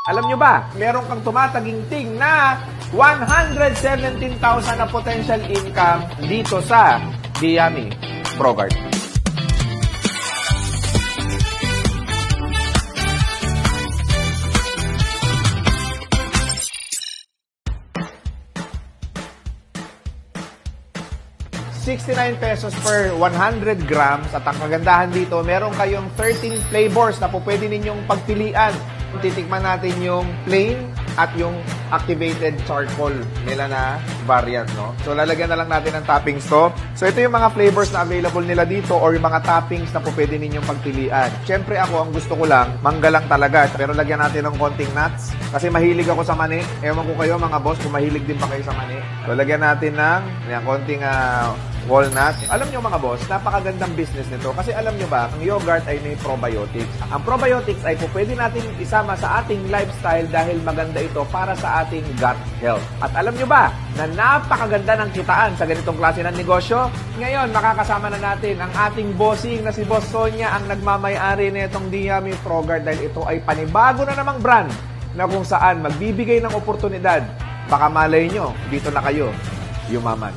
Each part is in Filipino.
Alam nyo ba, meron kang tumataginting na 117,000 na potential income dito sa Diyami Progart. ₱69 per 100 grams at ang kagandahan dito, meron kayong 13 flavors na po pwede ninyong pagpilian. Titikman natin yung plain at yung activated charcoal nila na variant, no? So, lalagyan na lang natin ng toppings to. So, ito yung mga flavors na available nila dito or yung mga toppings na po pwede ninyong pagpilian. Siyempre ako, ang gusto ko lang, mangga lang talaga. Pero lagyan natin ng konting nuts kasi mahilig ako sa mani. Ewan ko kayo mga boss kung mahilig din pa kayo sa mani. So, lagyan natin ng konting walnut. Alam nyo mga boss, napakagandang business nito kasi alam nyo ba, ang yogurt ay may probiotics. Ang probiotics ay po pwede natin isama sa ating lifestyle dahil maganda ito para sa ating gut health. At alam nyo ba, na napakaganda ng kitaan sa ganitong klase ng negosyo? Ngayon, makakasama na natin ang ating bossing na si Boss Sonia, ang nagmamay-ari nitong Diyami Progart dahil ito ay panibago na namang brand na kung saan magbibigay ng oportunidad. Baka malay nyo, dito na kayo yumaman.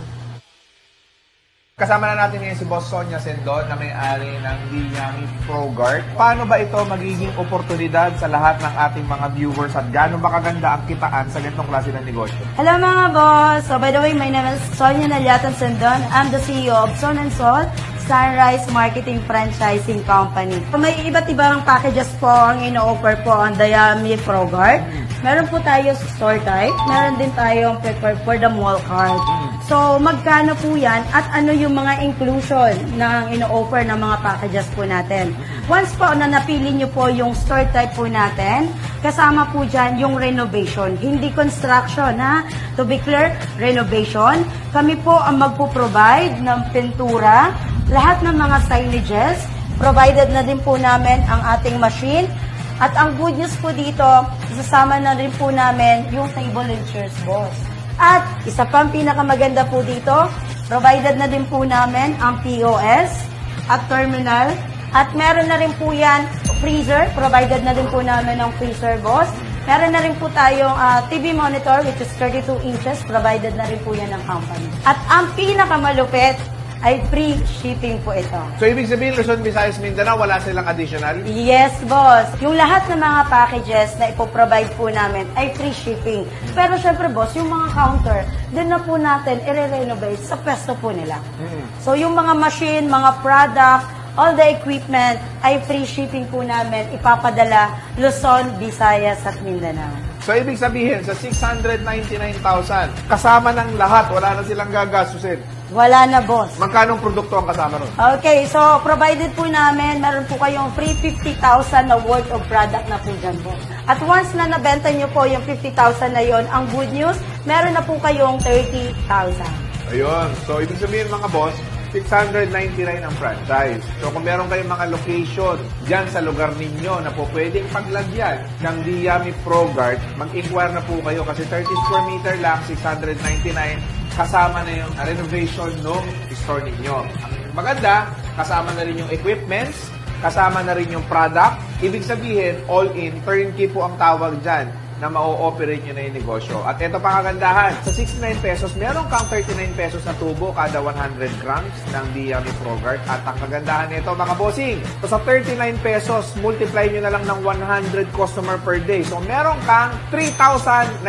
Kasama na natin ngayon si Boss Sonia Sendon na may-ari ng Diyami Progart. Paano ba ito magiging oportunidad sa lahat ng ating mga viewers at gaano ba kaganda ang kitaan sa ganitong klase ng negosyo? Hello mga boss! So by the way, my name is Sonia Naliatan Sendon. I'm the CEO of Son & Sol Sunrise Marketing Franchising Company. May iba't ibang packages po ang ino-offer po ang Diyami Progart. Meron po tayo store type, meron din tayong prepared for the mall card. So, magkano po yan at ano yung mga inclusion ng ino-offer ng mga packages po natin. Once po na napili nyo po yung store type po natin, kasama po dyan yung renovation. Hindi construction, ha? To be clear, renovation. Kami po ang magpo-provide ng pintura, lahat ng mga signages, provided na din po namin ang ating machine. At ang good news po dito, isasama na rin po namin yung table and chairs, boss. At isa pang pinakamaganda po dito, provided na din po namin ang POS at terminal. At meron na rin po yan freezer, provided na din po namin ang freezer, boss. Meron na rin po tayong TV monitor which is 32 inches, provided na rin po yan ng company. At ang pinakamalupit ay free shipping po ito. So, ibig sabihin, Luzon, Visayas, Mindanao, wala silang additional? Yes, boss. Yung lahat ng mga packages na ipoprovide po namin ay free shipping. Pero syempre, boss, yung mga counter, din na po natin i-renovate sa pwesto po nila. So, yung mga machine, mga product, all the equipment ay free shipping po namin ipapadala Luzon, Visayas at Mindanao. So, ibig sabihin, sa 699,000, kasama ng lahat, wala na silang gagastusin. Wala na, boss. Magkano produkto ang kasama nun? Okay, so provided po namin, meron po kayong free 50,000 na worth of product na po dyan, boss. At once na nabenta nyo po yung 50,000 na yon, ang good news, meron na po kayong 30,000. Ayun. So, ibig sabihin mga boss, 699 ang franchise. So, kung meron kayong mga location dyan sa lugar ninyo na po pwedeng paglagyan ng Diyami Progart, mag-inquire na po kayo kasi 30 square meter lang, 699, kasama na yung renovation ng store ninyo. Ang maganda, kasama na rin yung equipments, kasama na rin yung product. Ibig sabihin, all-in, turnkey po ang tawag dyan na ma-ooperate nyo na yung negosyo. At ito pa kagandahan, sa 69 pesos, meron kang 39 pesos na tubo kada 100 grams ng Diyami Progart. At ang kagandahan nito, mga bossing, so sa 39 pesos, multiply nyo na lang ng 100 customer per day. So meron kang 3,900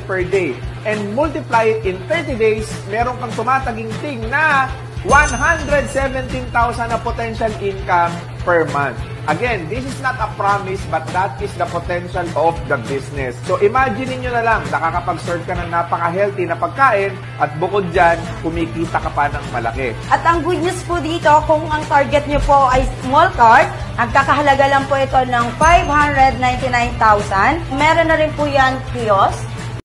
per day. And multiply it in 30 days, meron kang tumataginting na 117,000 na potential income per month. Again, this is not a promise but that is the potential of the business. So imagine niyo na lang, nakakapag-serve ka ng napaka-healthy na pagkain at bukod dyan, kumikita ka pa ng malaki. At ang good news po dito, kung ang target nyo po ay small cart, ang kakahalaga lang po ito ng 599,000. Meron na rin po yan kiosk.